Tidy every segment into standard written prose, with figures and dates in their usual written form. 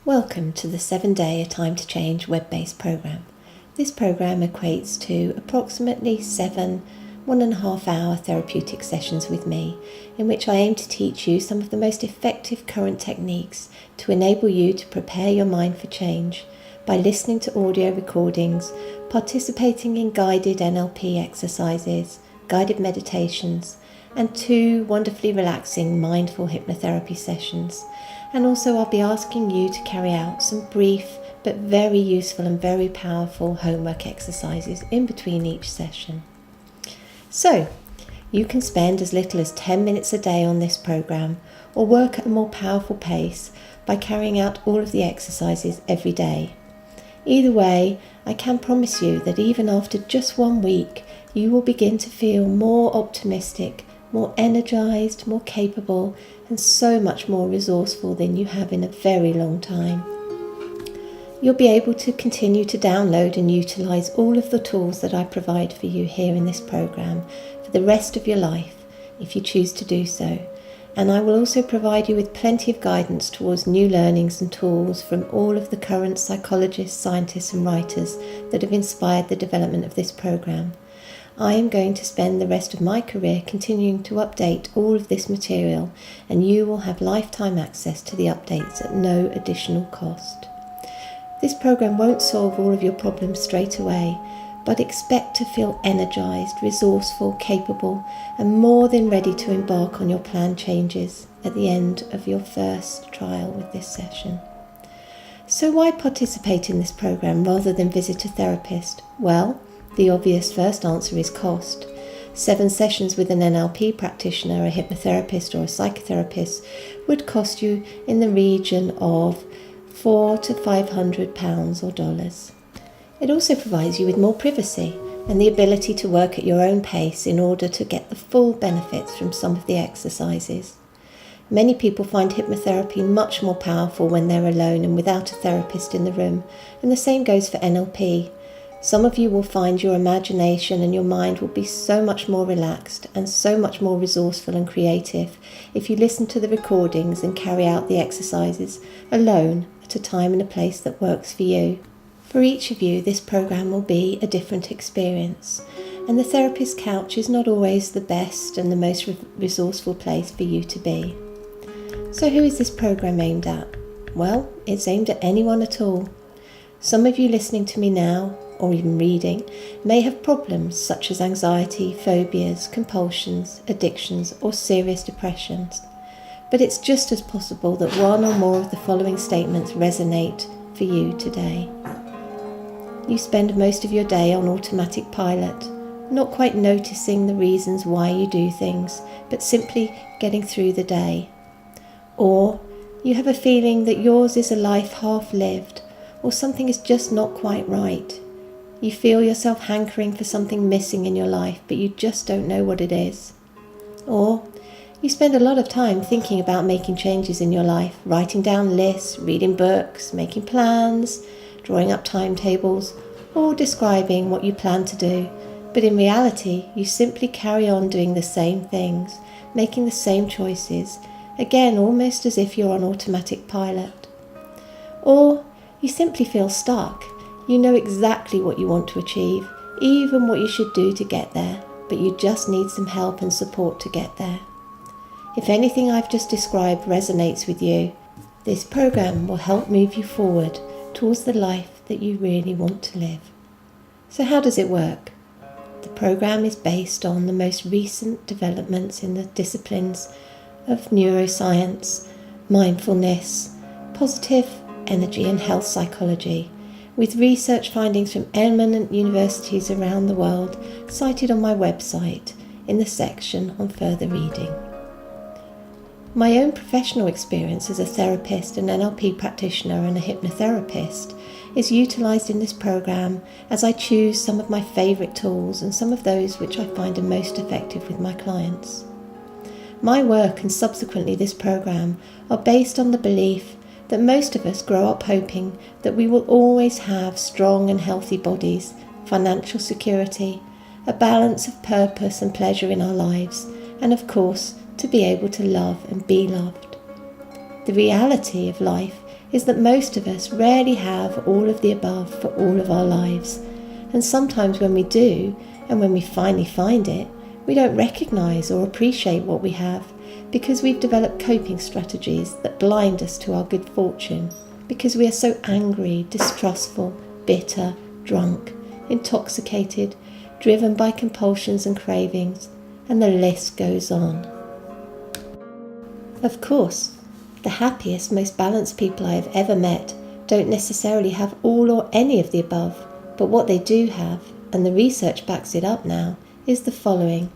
Welcome to the 7-day A Time to Change web-based program. This program equates to approximately 7 1.5-hour therapeutic sessions with me, in which I aim to teach you some of the most effective current techniques to enable you to prepare your mind for change by listening to audio recordings, participating in guided NLP exercises, guided meditations, and 2 wonderfully relaxing mindful hypnotherapy sessions. And also I'll be asking you to carry out some brief but very useful and very powerful homework exercises in between each session. So, you can spend as little as 10 minutes a day on this program or work at a more powerful pace by carrying out all of the exercises every day. Either way, I can promise you that even after just 1 week, you will begin to feel more optimistic, more energized, more capable, and so much more resourceful than you have in a very long time. You'll be able to continue to download and utilize all of the tools that I provide for you here in this program for the rest of your life, if you choose to do so. And I will also provide you with plenty of guidance towards new learnings and tools from all of the current psychologists, scientists and writers that have inspired the development of this program. I am going to spend the rest of my career continuing to update all of this material, and you will have lifetime access to the updates at no additional cost. This program won't solve all of your problems straight away, but expect to feel energized, resourceful, capable, and more than ready to embark on your planned changes at the end of your first trial with this session. So why participate in this program rather than visit a therapist? Well, the obvious first answer is cost. 7 sessions with an NLP practitioner, a hypnotherapist or a psychotherapist would cost you in the region of £400 to £500 or dollars. It also provides you with more privacy and the ability to work at your own pace in order to get the full benefits from some of the exercises. Many people find hypnotherapy much more powerful when they're alone and without a therapist in the room, and the same goes for NLP. Some of you will find your imagination and your mind will be so much more relaxed and so much more resourceful and creative if you listen to the recordings and carry out the exercises alone at a time and a place that works for you. For each of you, this program will be a different experience, and the therapist's couch is not always the best and the most resourceful place for you to be. So who is this program aimed at? Well, it's aimed at anyone at all. Some of you listening to me now, or even reading, may have problems such as anxiety, phobias, compulsions, addictions, or serious depressions. But it's just as possible that one or more of the following statements resonate for you today. You spend most of your day on automatic pilot, not quite noticing the reasons why you do things, but simply getting through the day. Or you have a feeling that yours is a life half lived, or something is just not quite right. You feel yourself hankering for something missing in your life, but you just don't know what it is. Or you spend a lot of time thinking about making changes in your life, writing down lists, reading books, making plans, drawing up timetables, or describing what you plan to do. But in reality, you simply carry on doing the same things, making the same choices, again almost as if you're on automatic pilot. Or you simply feel stuck. You know exactly what you want to achieve, even what you should do to get there, but you just need some help and support to get there. If anything I've just described resonates with you, this program will help move you forward towards the life that you really want to live. So how does it work? The program is based on the most recent developments in the disciplines of neuroscience, mindfulness, positive energy and health psychology, with research findings from eminent universities around the world cited on my website in the section on further reading. My own professional experience as a therapist, an NLP practitioner and a hypnotherapist is utilised in this program as I choose some of my favourite tools and some of those which I find are most effective with my clients. My work and subsequently this program are based on the belief that most of us grow up hoping that we will always have strong and healthy bodies, financial security, a balance of purpose and pleasure in our lives, and of course, to be able to love and be loved. The reality of life is that most of us rarely have all of the above for all of our lives. And sometimes when we do, and when we finally find it, we don't recognise or appreciate what we have because we've developed coping strategies that blind us to our good fortune, because we are so angry, distrustful, bitter, drunk, intoxicated, driven by compulsions and cravings, and the list goes on. Of course, the happiest, most balanced people I have ever met don't necessarily have all or any of the above, but what they do have, and the research backs it up now, is the following.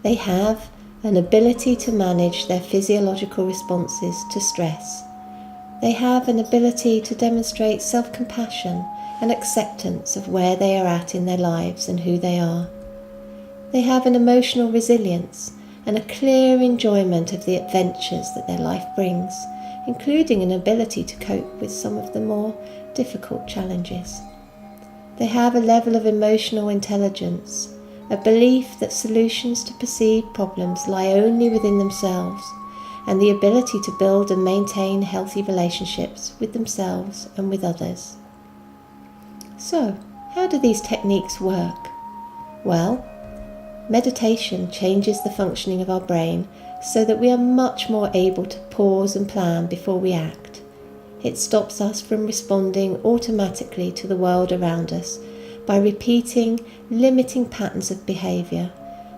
They have an ability to manage their physiological responses to stress. They have an ability to demonstrate self-compassion and acceptance of where they are at in their lives and who they are. They have an emotional resilience and a clear enjoyment of the adventures that their life brings, including an ability to cope with some of the more difficult challenges. They have a level of emotional intelligence, a belief that solutions to perceived problems lie only within themselves, and the ability to build and maintain healthy relationships with themselves and with others. So, how do these techniques work? Well, meditation changes the functioning of our brain so that we are much more able to pause and plan before we act. It stops us from responding automatically to the world around us by repeating limiting patterns of behaviour,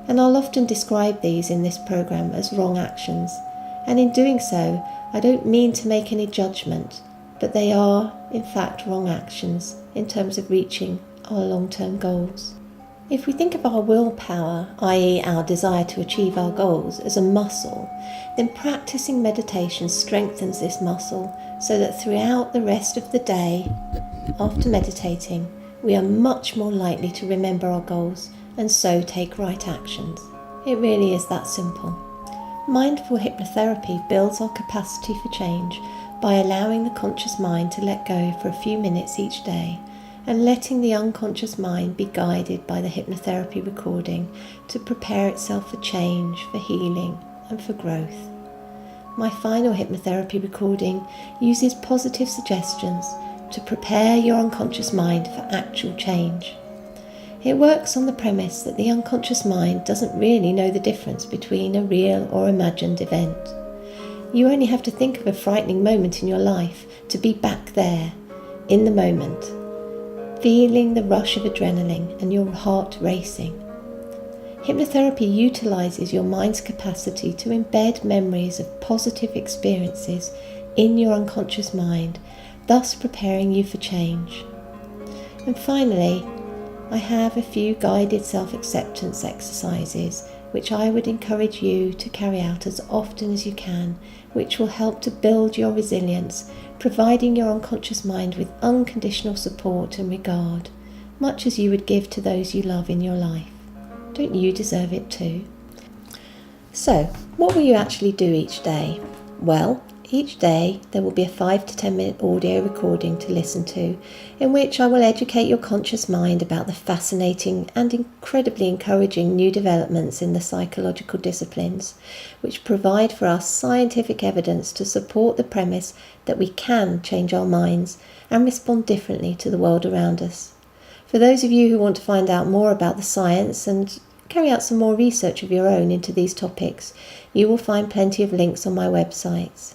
and I'll often describe these in this program as wrong actions, and in doing so I don't mean to make any judgment, but they are in fact wrong actions in terms of reaching our long-term goals. If we think of our willpower, i.e. our desire to achieve our goals, as a muscle, then practicing meditation strengthens this muscle so that throughout the rest of the day, after meditating, we are much more likely to remember our goals and so take right actions. It really is that simple. Mindful hypnotherapy builds our capacity for change by allowing the conscious mind to let go for a few minutes each day and letting the unconscious mind be guided by the hypnotherapy recording to prepare itself for change, for healing and for growth. My final hypnotherapy recording uses positive suggestions to prepare your unconscious mind for actual change. It works on the premise that the unconscious mind doesn't really know the difference between a real or imagined event. You only have to think of a frightening moment in your life to be back there, in the moment, feeling the rush of adrenaline and your heart racing. Hypnotherapy utilizes your mind's capacity to embed memories of positive experiences in your unconscious mind, thus preparing you for change. And finally, I have a few guided self-acceptance exercises which I would encourage you to carry out as often as you can, which will help to build your resilience, providing your unconscious mind with unconditional support and regard, much as you would give to those you love in your life. Don't you deserve it too? So, what will you actually do each day? Well, each day there will be a 5 to 10 minute audio recording to listen to, in which I will educate your conscious mind about the fascinating and incredibly encouraging new developments in the psychological disciplines, which provide for us scientific evidence to support the premise that we can change our minds and respond differently to the world around us. For those of you who want to find out more about the science and carry out some more research of your own into these topics, you will find plenty of links on my websites.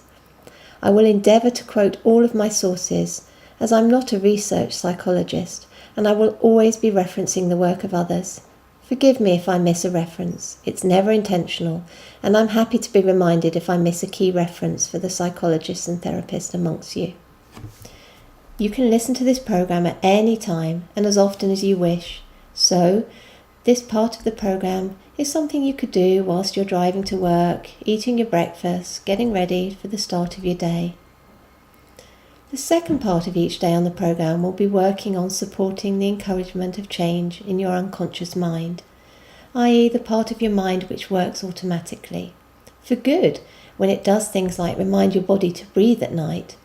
I will endeavour to quote all of my sources, as I'm not a research psychologist, and I will always be referencing the work of others. Forgive me if I miss a reference. It's never intentional, and I'm happy to be reminded if I miss a key reference for the psychologists and therapists amongst you. You can listen to this program at any time and as often as you wish. So, this part of the program is something you could do whilst you're driving to work, eating your breakfast, getting ready for the start of your day. The second part of each day on the program will be working on supporting the encouragement of change in your unconscious mind, i.e. the part of your mind which works automatically, for good when it does things like remind your body to breathe at night,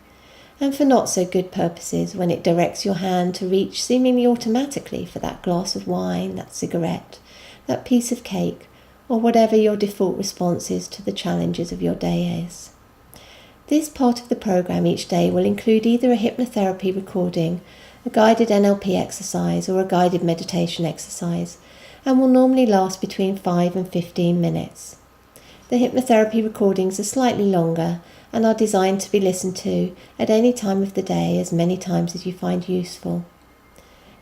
and for not so good purposes when it directs your hand to reach seemingly automatically for that glass of wine, that cigarette, that piece of cake, or whatever your default response is to the challenges of your day is. This part of the program each day will include either a hypnotherapy recording, a guided NLP exercise, or a guided meditation exercise, and will normally last between 5 and 15 minutes. The hypnotherapy recordings are slightly longer and are designed to be listened to at any time of the day, as many times as you find useful.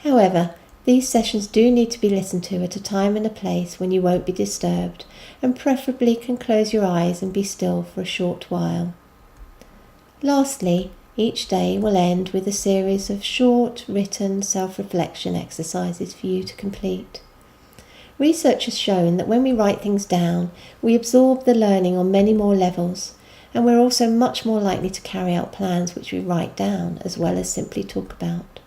However, these sessions do need to be listened to at a time and a place when you won't be disturbed, and preferably can close your eyes and be still for a short while. Lastly, each day will end with a series of short, written self-reflection exercises for you to complete. Research has shown that when we write things down, we absorb the learning on many more levels, and we're also much more likely to carry out plans which we write down as well as simply talk about.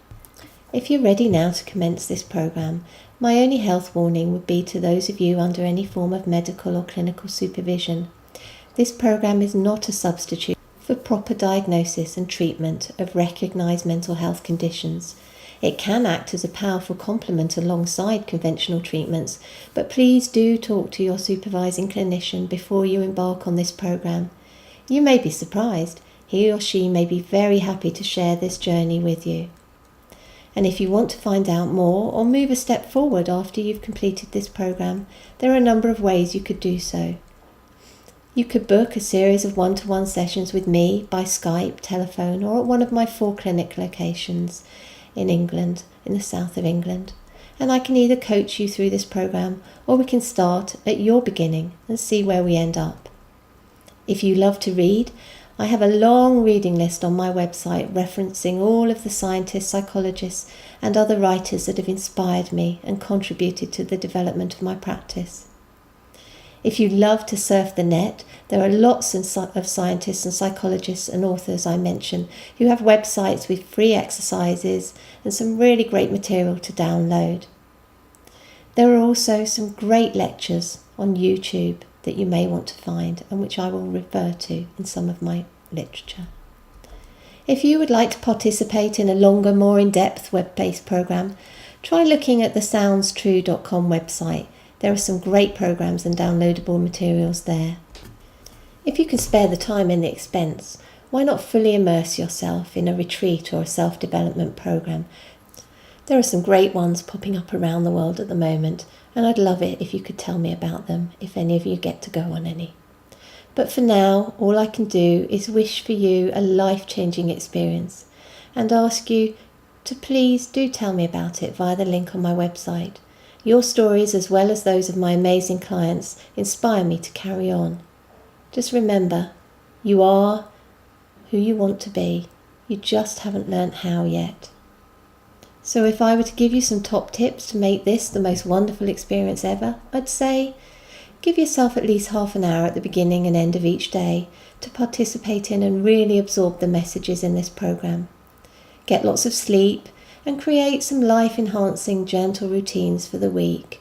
If you're ready now to commence this program, my only health warning would be to those of you under any form of medical or clinical supervision. This program is not a substitute for proper diagnosis and treatment of recognised mental health conditions. It can act as a powerful complement alongside conventional treatments, but please do talk to your supervising clinician before you embark on this program. You may be surprised. He or she may be very happy to share this journey with you. And if you want to find out more or move a step forward after you've completed this program, there are a number of ways you could do so. You could book a series of one-to-one sessions with me by Skype, telephone, or at one of my 4 clinic locations in England, in the south of England. And I can either coach you through this program, or we can start at your beginning and see where we end up. If you love to read, I have a long reading list on my website referencing all of the scientists, psychologists, and other writers that have inspired me and contributed to the development of my practice. If you love to surf the net, there are lots of scientists and psychologists and authors I mention who have websites with free exercises and some really great material to download. There are also some great lectures on YouTube that you may want to find and which I will refer to in some of my literature. If you would like to participate in a longer, more in-depth web-based program, try looking at the SoundsTrue.com website. There are some great programs and downloadable materials there. If you can spare the time and the expense, why not fully immerse yourself in a retreat or a self-development program? There are some great ones popping up around the world at the moment, and I'd love it if you could tell me about them, if any of you get to go on any. But for now, all I can do is wish for you a life-changing experience and ask you to please do tell me about it via the link on my website. Your stories, as well as those of my amazing clients, inspire me to carry on. Just remember, you are who you want to be. You just haven't learnt how yet. So if I were to give you some top tips to make this the most wonderful experience ever, I'd say give yourself at least half an hour at the beginning and end of each day to participate in and really absorb the messages in this program. Get lots of sleep and create some life-enhancing, gentle routines for the week.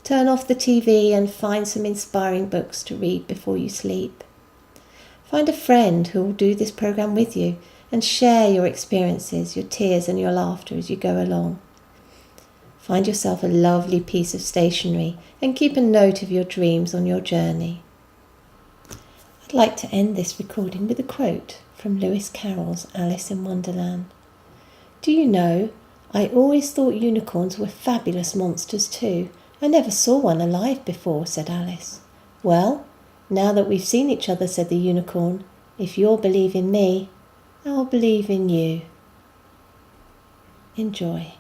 Turn off the TV and find some inspiring books to read before you sleep. Find a friend who will do this program with you and share your experiences, your tears and your laughter as you go along. Find yourself a lovely piece of stationery and keep a note of your dreams on your journey. I'd like to end this recording with a quote from Lewis Carroll's Alice in Wonderland. Do you know, I always thought unicorns were fabulous monsters too. I never saw one alive before, said Alice. Well, now that we've seen each other, said the unicorn, if you'll believe in me, I'll believe in you. Enjoy.